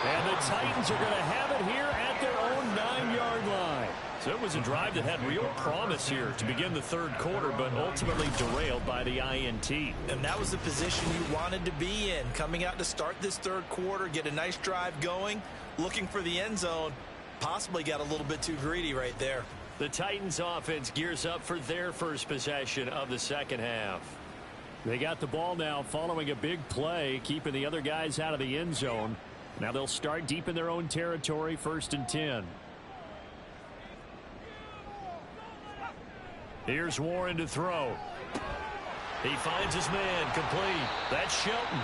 And the Titans are going to have it here at their own 9-yard line. So it was a drive that had real promise here to begin the third quarter, but ultimately derailed by the INT. And that was the position you wanted to be in, coming out to start this third quarter, get a nice drive going, looking for the end zone. Possibly got a little bit too greedy right there. The Titans offense gears up for their first possession of the second half. They got the ball now following a big play, keeping the other guys out of the end zone. Now they'll start deep in their own territory, first and 10. Here's Warren to throw. He finds his man, complete. That's Shelton.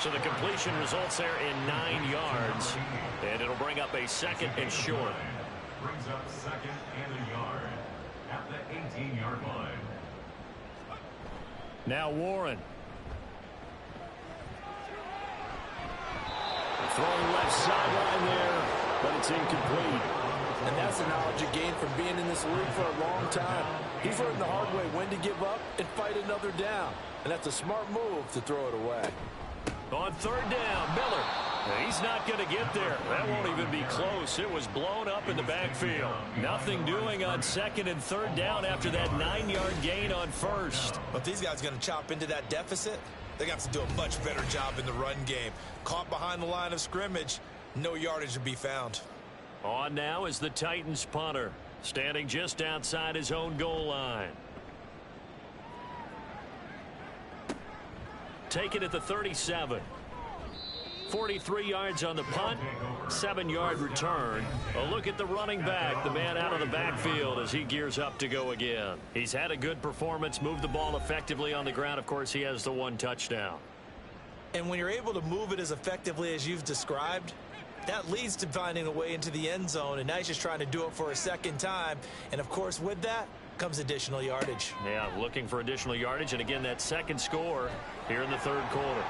So the completion results there in 9 yards. And it'll bring up a second and short. Brings up second and a yard at the 18-yard line. Now Warren. Throwing left sideline there, but it's incomplete. And that's the knowledge you gain from being in this league for a long time. He's learned the hard way when to give up and fight another down. And that's a smart move to throw it away. On third down, Miller. He's not going to get there. That won't even be close. It was blown up in the backfield. Nothing doing on second and third down after that 9-yard gain on first. But these guys are going to chop into that deficit. They're going to have to do a much better job in the run game. Caught behind the line of scrimmage, no yardage to be found. On now is the Titans punter, standing just outside his own goal line. Taken at the 37. 43 yards on the punt, 7-yard return. A look at the running back, the man out of the backfield as he gears up to go again. He's had a good performance, moved the ball effectively on the ground. Of course, he has the 1 touchdown. And when you're able to move it as effectively as you've described, that leads to finding a way into the end zone, and now he's just trying to do it for a second time. And, of course, with that comes additional yardage. Yeah, looking for additional yardage, and again, that second score here in the third quarter.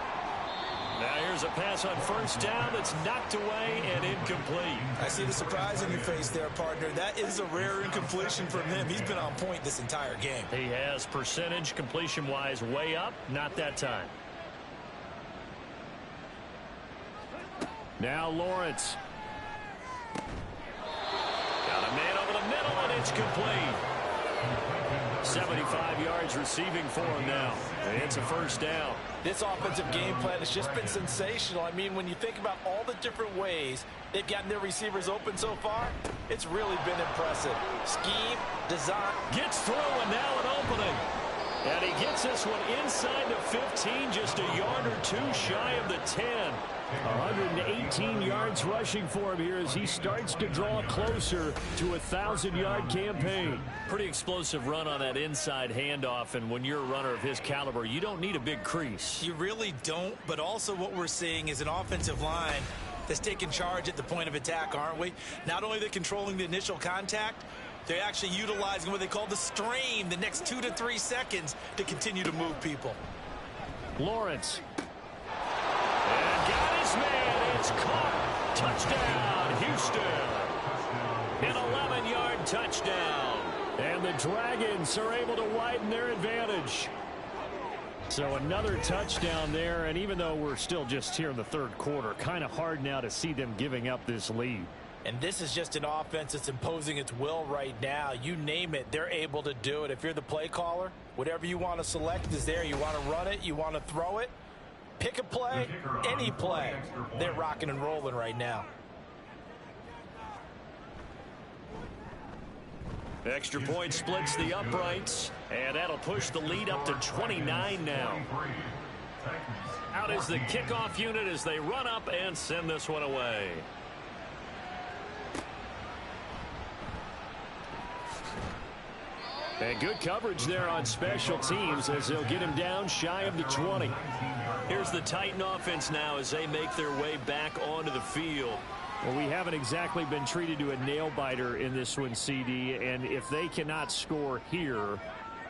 Now here's a pass on first down that's knocked away and incomplete. I see the surprise in your face there, partner. That is a rare incompletion from him. He's been on point this entire game. He has percentage completion-wise way up, not that time. Now Lawrence. Got a man over the middle, and it's complete. 75 yards receiving for him now. It's a first down. This offensive game plan has just been sensational. I mean, when you think about all the different ways they've gotten their receivers open so far, it's really been impressive. Scheme, design. Gets through, and now an opening. And he gets this one inside the 15, just a yard or two shy of the 10. 118 yards rushing for him here as he starts to draw closer to a 1,000-yard campaign. Pretty explosive run on that inside handoff, and when you're a runner of his caliber, you don't need a big crease. You really don't, but also what we're seeing is an offensive line that's taking charge at the point of attack, aren't we? Not only are they controlling the initial contact, they're actually utilizing what they call the strain, the next 2 to 3 seconds to continue to move people. Lawrence. And got his man. It's caught. Touchdown, Houston. An 11-yard touchdown. And the Dragons are able to widen their advantage. So another touchdown there, and even though we're still just here in the third quarter, kind of hard now to see them giving up this lead. And this is just an offense that's imposing its will right now. You name it, they're able to do it. If you're the play caller, whatever you want to select is there. You want to run it, you want to throw it. Pick a play, any play. They're rocking and rolling right now. Extra point splits the uprights, and that'll push the lead up to 29 now. Out is the kickoff unit as they run up and send this one away. And good coverage there on special teams as they'll get him down shy of the 20. Here's the Titan offense now as they make their way back onto the field. Well, we haven't exactly been treated to a nail-biter in this one, CD, and if they cannot score here,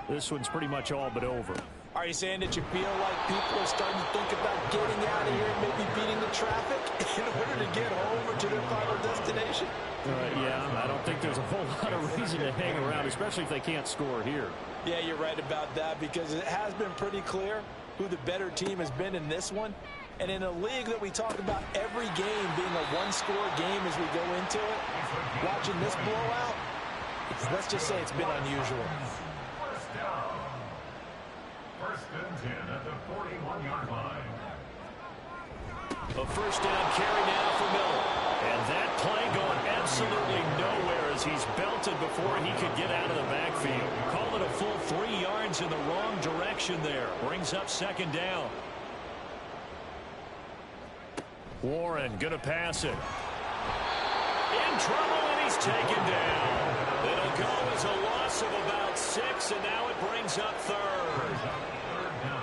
this one's pretty much all but over. Are you saying that you feel like people are starting to think about getting out of here and maybe beating the traffic in order to get home or to their final destination? Yeah, I don't think there's a whole lot of reason to hang around, especially if they can't score here. Yeah, you're right about that because it has been pretty clear who the better team has been in this one. And in a league that we talk about every game being a one-score game as we go into it, watching this blowout, let's just say it's been unusual. First and 10 at the 41-yard line. A first down carry now for Miller. And that play going absolutely nowhere as he's belted before he could get out of the backfield. Call it a full 3 yards in the wrong direction there. Brings up second down. Warren going to pass it. In trouble, and he's taken down. It'll go as a loss of about 6, and now it brings up third.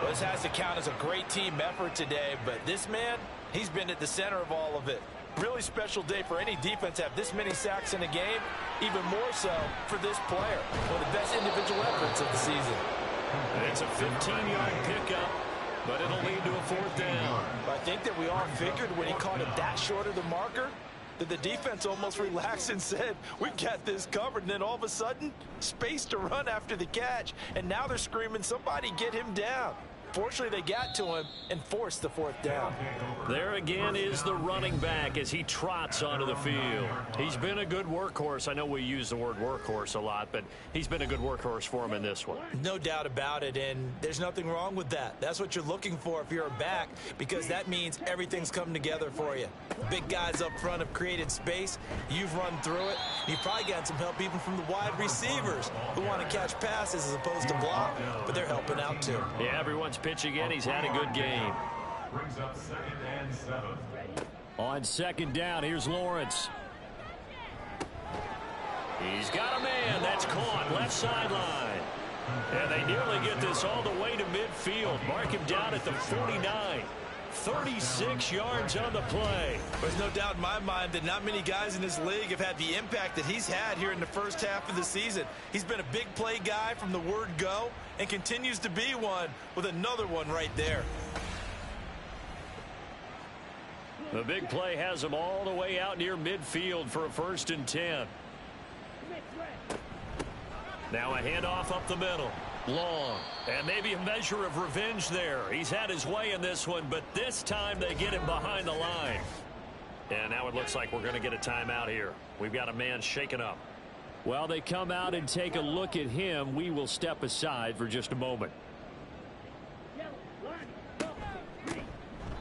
Well, this has to count as a great team effort today, but this man, he's been at the center of all of it. Really special day for any defense to have this many sacks in a game, even more so for this player. One of the best individual efforts of the season. It's a 15-yard pickup, but it'll lead to a fourth down. I think that we all figured when he caught it that short of the marker, that the defense almost relaxed and said, we've got this covered. And then all of a sudden, space to run after the catch. And now they're screaming, somebody get him down. Fortunately, they got to him and forced the 4th down. There again is the running back as he trots onto the field. He's been a good workhorse. I know we use the word workhorse a lot, but he's been a good workhorse for him in this one. No doubt about it, and there's nothing wrong with that. That's what you're looking for if you're a back, because that means everything's come together for you. Big guys up front have created space. You've run through it. You've probably gotten some help even from the wide receivers who want to catch passes as opposed to block, but they're helping out too. Yeah, everyone's pitching in. He's had a good game. Brings up 2nd and 7. On 2nd down, here's Lawrence. He's got a man. That's caught. Left sideline. And they nearly get this all the way to midfield. Mark him down at the 49. 36 yards on the play. There's no doubt in my mind that not many guys in this league have had the impact that he's had here in the first half of the season. He's been a big play guy from the word go and continues to be one with another one right there. The big play has him all the way out near midfield for a 1st and 10. Now a handoff up the middle. Long. And maybe a measure of revenge there. He's had his way in this one, but this time they get him behind the line. And now it looks like we're going to get a timeout here. We've got a man shaken up. While they come out and take a look at him, we will step aside for just a moment.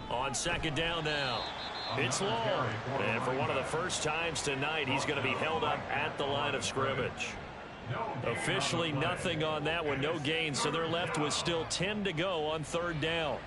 On 2nd down now. It's Long. And for one of the first times tonight, he's going to be held up at the line of scrimmage. Officially nothing on that one, no gain, so they're left with still 10 to go on 3rd down.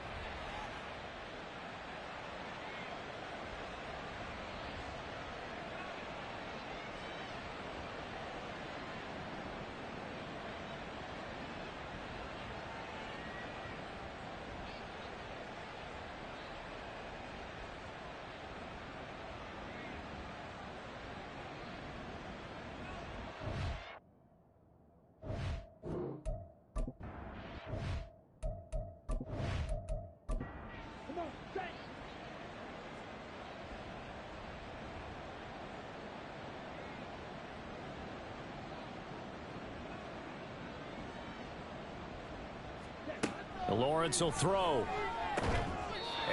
Lawrence will throw.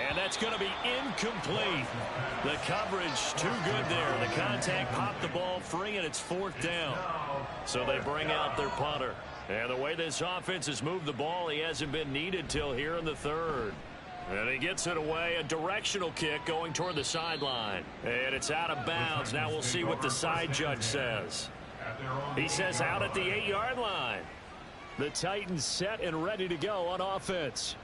And that's going to be incomplete. The coverage too good there. The contact popped the ball free, and it's 4th down. So they bring out their punter. And the way this offense has moved the ball, he hasn't been needed till here in the 3rd. And he gets it away, a directional kick going toward the sideline. And it's out of bounds. Now we'll see what the side judge says. He says out at the 8-yard line. The Titans set and ready to go on offense.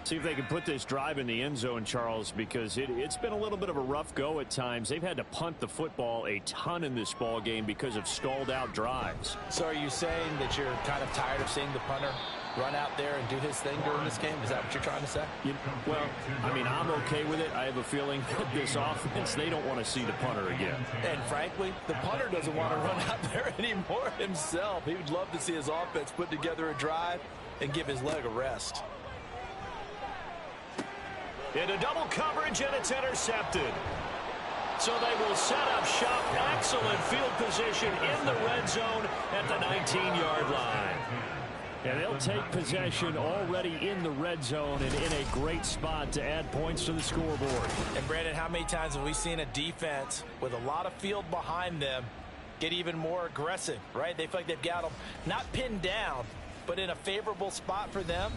See if they can put this drive in the end zone, Charles, because it's been a little bit of a rough go at times. They've had to punt the football a ton in this ball game because of stalled out drives. So are you saying that you're kind of tired of seeing the punter run out there and do his thing during this game? Is that what you're trying to say? Well, I mean, I'm okay with it. I have a feeling that this offense, they don't want to see the punter again. And frankly, the punter doesn't want to run out there anymore himself. He would love to see his offense put together a drive and give his leg a rest. Into double coverage, and it's intercepted. So they will set up shop. Excellent field position in the red zone at the 19-yard line. And they'll take possession already in the red zone and in a great spot to add points to the scoreboard. And Brandon, how many times have we seen a defense with a lot of field behind them get even more aggressive, right? They feel like they've got them not pinned down, but in a favorable spot for them.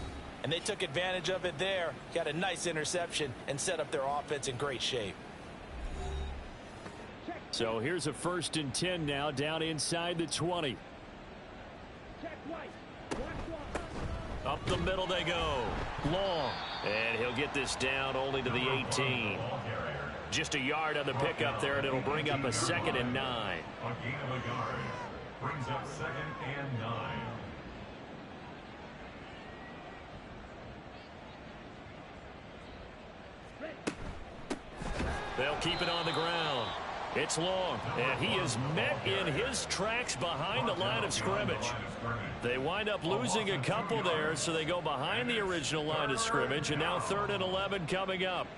And they took advantage of it there, got a nice interception, and set up their offense in great shape. So here's a 1st and 10 now, down inside the 20. Up the middle they go. Long. And he'll get this down only to the 18. Just a yard on the pickup there, and it'll bring up a 2nd and 9. A gain of a yard. Brings up 2nd and 9. They'll keep it on the ground. It's Long, and he is met in his tracks behind the line of scrimmage. They wind up losing a couple there, so they go behind the original line of scrimmage, and now 3rd and 11 coming up.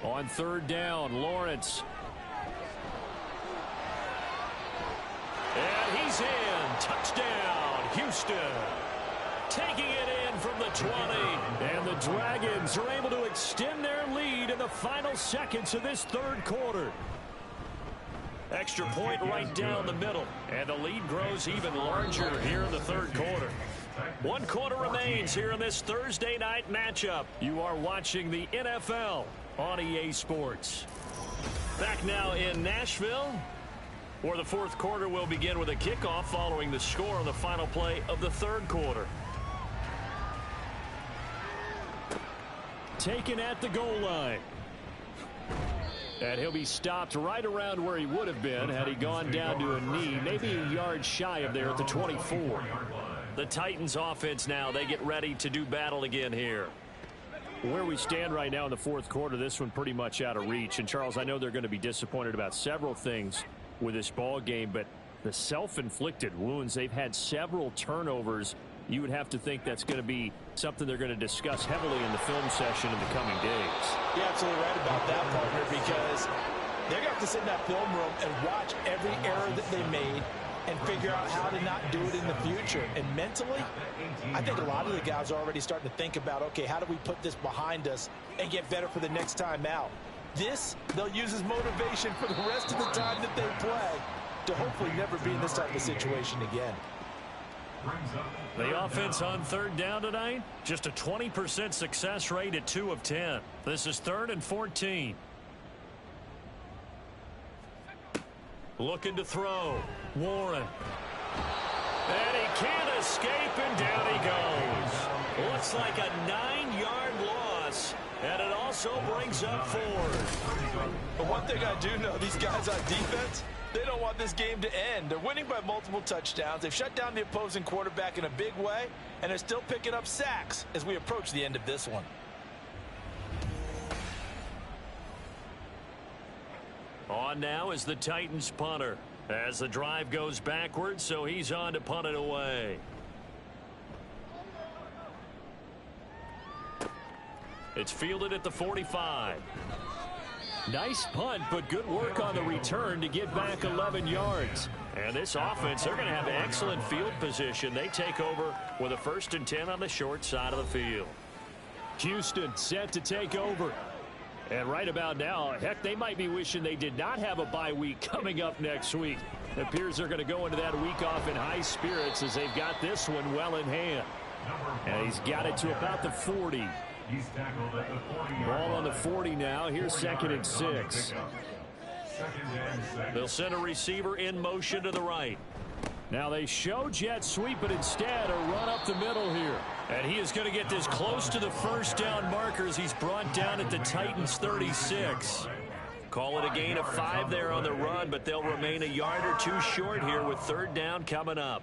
On third down, Lawrence. And he's in. Touchdown, Houston. Taking it in from the 20. And the Dragons are able to extend their lead in the final seconds of this third quarter. Extra point right down the middle. And the lead grows even larger here in the third quarter. 1 quarter remains here in this Thursday night matchup. You are watching the NFL on EA Sports. Back now in Nashville, where the fourth quarter will begin with a kickoff following the score on the final play of the third quarter. Taken at the goal line. And he'll be stopped right around where he would have been had he gone down to a knee, maybe a yard shy of there at the 24. The Titans offense now, they get ready to do battle again here. Where we stand right now in the fourth quarter, this one pretty much out of reach. And, Charles, I know they're going to be disappointed about several things with this ball game, but the self-inflicted wounds, they've had several turnovers. You would have to think that's going to be something they're going to discuss heavily in the film session in the coming days. You're absolutely right about that, partner, because they're going to have to sit in that film room and watch every error that they made and figure out how to not do it in the future. And mentally, I think a lot of the guys are already starting to think about, okay, how do we put this behind us and get better for the next time out? This, they'll use as motivation for the rest of the time that they play to hopefully never be in this type of situation again. The offense on third down tonight, just a 20% success rate at 2 of 10. This is 3rd and 14. Looking to throw. Warren. And he can't escape, and down he goes. Looks like a 9-yard loss, and it also brings up 4. But one thing I do know, these guys on defense, they don't want this game to end. They're winning by multiple touchdowns. They've shut down the opposing quarterback in a big way, and they're still picking up sacks as we approach the end of this one. On now is the Titans punter as the drive goes backwards, so he's on to punt it away. It's fielded at the 45. Nice punt, but good work on the return to get back 11 yards. And this offense, they're going to have excellent field position. They take over with a 1st and 10 on the short side of the field. Houston set to take over. And right about now, heck, they might be wishing they did not have a bye week coming up next week. It appears they're going to go into that week off in high spirits as they've got this one well in hand. And he's got it to about the 40. He's tackled at the 40. Ball on the 40 now. Here's 2nd and 6. They'll send a receiver in motion to the right. Now they show jet sweep, but instead a run up the middle here. And he is going to get this close to the first down markers. He's brought down at the Titans 36. Call it a gain of 5 there on the run, but they'll remain a yard or 2 short here with 3rd down coming up.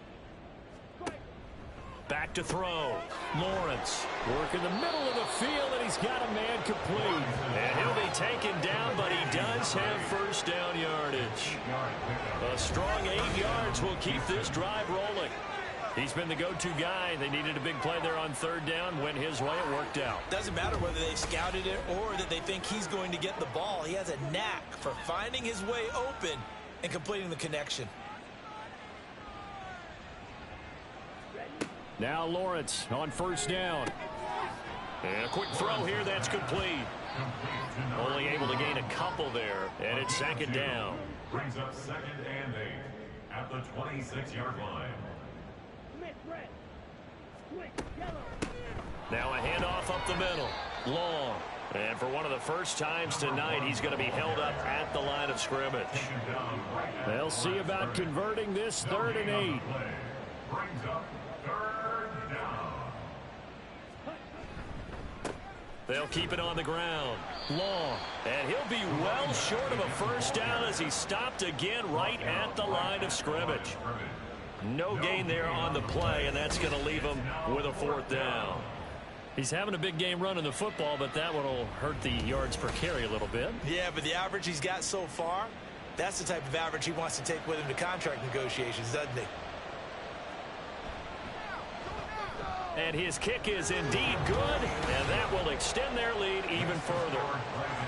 Back to throw. Lawrence work in the middle of the field, and he's got a man complete. And he'll be taken down, but he does have 1st down yardage. A strong 8 yards will keep this drive rolling. He's been the go-to guy. They needed a big play there on 3rd down. Went his way. It worked out. Doesn't matter whether they scouted it or that they think he's going to get the ball. He has a knack for finding his way open and completing the connection. Now Lawrence on 1st down. And a quick throw here. That's complete. Only able to gain a couple there. And it's 2nd down. Brings up 2nd and 8 at the 26-yard line. Now a handoff up the middle. Long. And for one of the first times tonight, he's going to be held up at the line of scrimmage. They'll see about converting this 3rd and 8. Brings up 3rd down. They'll keep it on the ground. Long. And he'll be well short of a 1st down as he's stopped again right at the line of scrimmage. No gain there on the play, and that's going to leave him with a 4th down. He's having a big game running the football, but that one will hurt the yards per carry a little bit. Yeah, but the average he's got so far, that's the type of average he wants to take with him to contract negotiations, doesn't he? And his kick is indeed good, and that will extend their lead even further.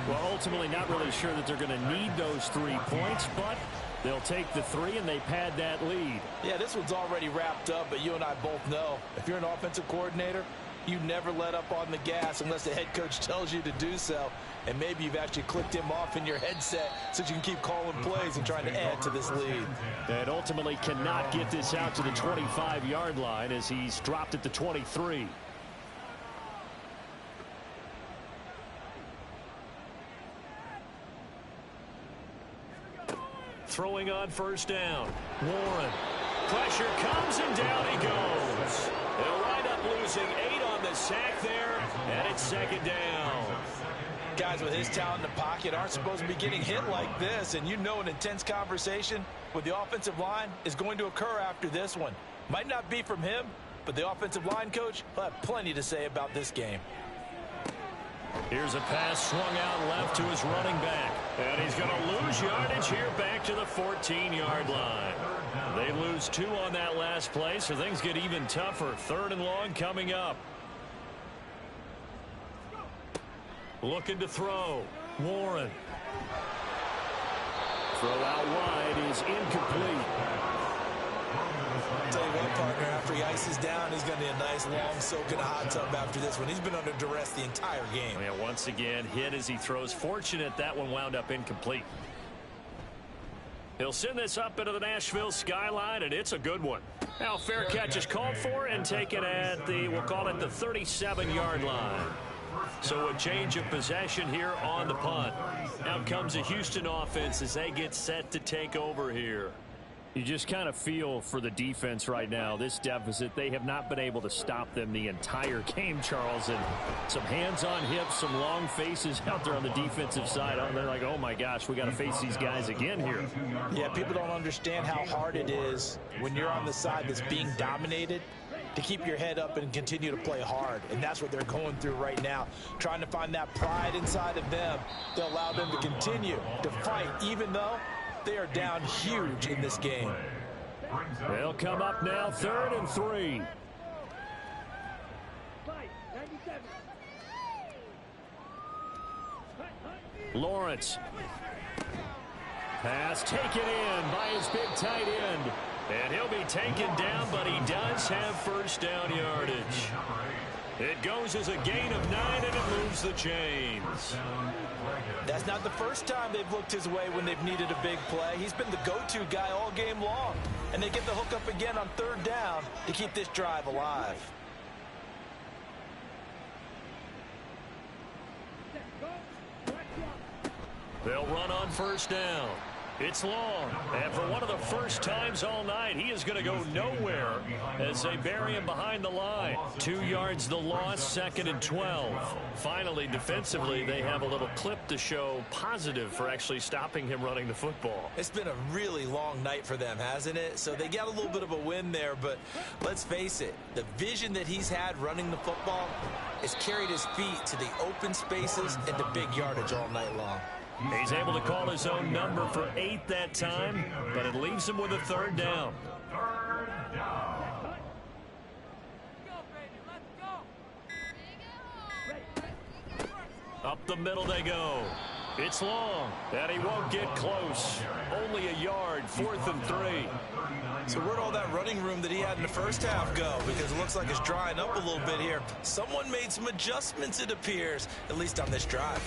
Well, ultimately not really sure that they're going to need those 3 points, but they'll take the 3 and they pad that lead. Yeah, this one's already wrapped up, but you and I both know if you're an offensive coordinator, you never let up on the gas unless the head coach tells you to do so. And maybe you've actually clicked him off in your headset so you can keep calling plays and trying to add to this lead. And ultimately cannot get this out to the 25-yard line as he's dropped at the 23. Throwing on first down. Warren. Pressure comes and down he goes. They'll wind up losing 8 on the sack there, and it's second down. Guys with his talent in the pocket aren't supposed to be getting hit like this, and you know an intense conversation with the offensive line is going to occur after this one. Might not be from him, but the offensive line coach will have plenty to say about this game. Here's a pass swung out left to his running back. And he's going to lose yardage here back to the 14-yard line. They lose 2 on that last play, so things get even tougher. 3rd and long coming up. Looking to throw. Warren. Throw out wide is incomplete. I'll tell you what, partner, after he ices down, he's going to be a nice long soak in a hot tub after this one. He's been under duress the entire game. Yeah, once again, hit as he throws. Fortunate that one wound up incomplete. He'll send this up into the Nashville skyline, and it's a good one. Now, fair catch is called for and taken at the, we'll call it the 37-yard line. So a change of possession here on the punt. Now comes a Houston offense as they get set to take over here. You just kind of feel for the defense right now. This deficit, they have not been able to stop them the entire game, Charles. And some hands on hips, some long faces out there on the defensive side. They're like, oh, my gosh, we got to face these guys again here. Yeah, people don't understand how hard it is when you're on the side that's being dominated to keep your head up and continue to play hard. And that's what they're going through right now, trying to find that pride inside of them to allow them to continue to fight, even though they are down huge in this game. They'll come up now, 3rd and 3. Lawrence. Pass taken in by his big tight end. And he'll be taken down, but he does have first down yardage. It goes as a gain of 9, and it moves the chains. That's not the first time they've looked his way when they've needed a big play. He's been the go-to guy all game long. And they get the hook up again on 3rd down to keep this drive alive. They'll run on first down. It's long, and for one of the first times all night, he is going to go nowhere as they bury him behind the line. 2 yards the loss, 2nd and 12. Finally, defensively, they have a little clip to show positive for actually stopping him running the football. It's been a really long night for them, hasn't it? So they got a little bit of a win there, but let's face it, the vision that he's had running the football has carried his feet to the open spaces and the big yardage all night long. He's able to call his own number for 8 that time, but it leaves him with a 3rd down. Up the middle they go. It's long, and he won't get close. Only a yard, 4th and 3. So where'd all that running room that he had in the first half go? Because it looks like it's drying up a little bit here. Someone made some adjustments, it appears, at least on this drive.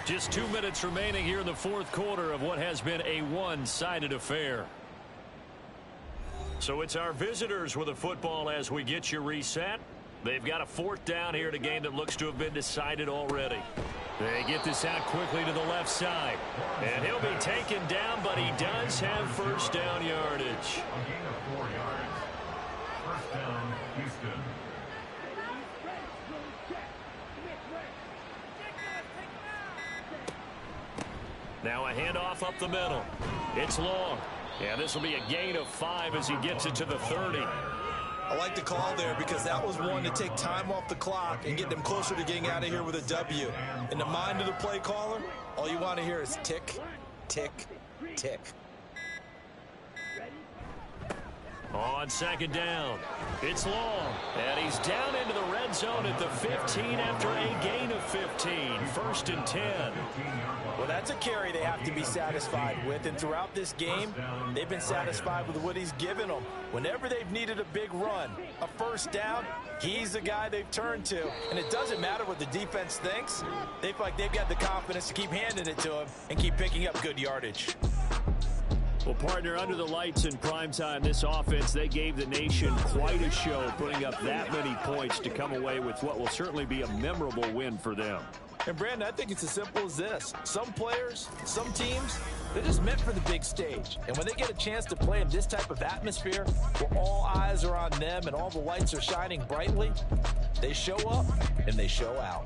Just 2 minutes remaining here in the 4th quarter of what has been a one-sided affair. So it's our visitors with the football as we get you reset. They've got a 4th down here in a game that looks to have been decided already. They get this out quickly to the left side. And he'll be taken down, but he does have first down yardage. A gain of 4 yards. First down, Houston. Now a handoff up the middle. It's long. And this will be a gain of 5 as he gets it to the 30. I like the call there because that was one to take time off the clock and get them closer to getting out of here with a W. In the mind of the play caller, all you want to hear is tick, tick, tick. On second down, it's Long, and he's down into the red zone at the 15 after a gain of 15. 1st and 10. Well, that's a carry they have to be satisfied with, and throughout this game, they've been satisfied with what he's given them. Whenever they've needed a big run, a first down, he's the guy they've turned to. And it doesn't matter what the defense thinks. They feel like they've got the confidence to keep handing it to him and keep picking up good yardage. Well, partner, under the lights in primetime, this offense, they gave the nation quite a show, putting up that many points to come away with what will certainly be a memorable win for them. And, Brandon, I think it's as simple as this. Some players, some teams, they're just meant for the big stage. And when they get a chance to play in this type of atmosphere where all eyes are on them and all the lights are shining brightly, they show up and they show out.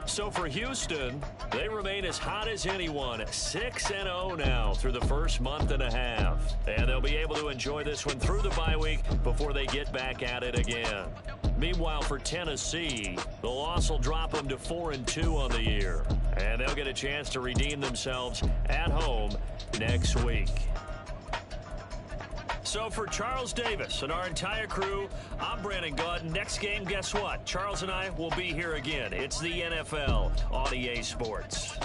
So for Houston, they remain as hot as anyone, 6-0 now through the first month and a half. And they'll be able to enjoy this one through the bye week before they get back at it again. Meanwhile, for Tennessee, the loss will drop them to 4-2 on the year. And they'll get a chance to redeem themselves at home next week. So for Charles Davis and our entire crew, I'm Brandon Gaudin. Next game, guess what? Charles and I will be here again. It's the NFL on EA Sports.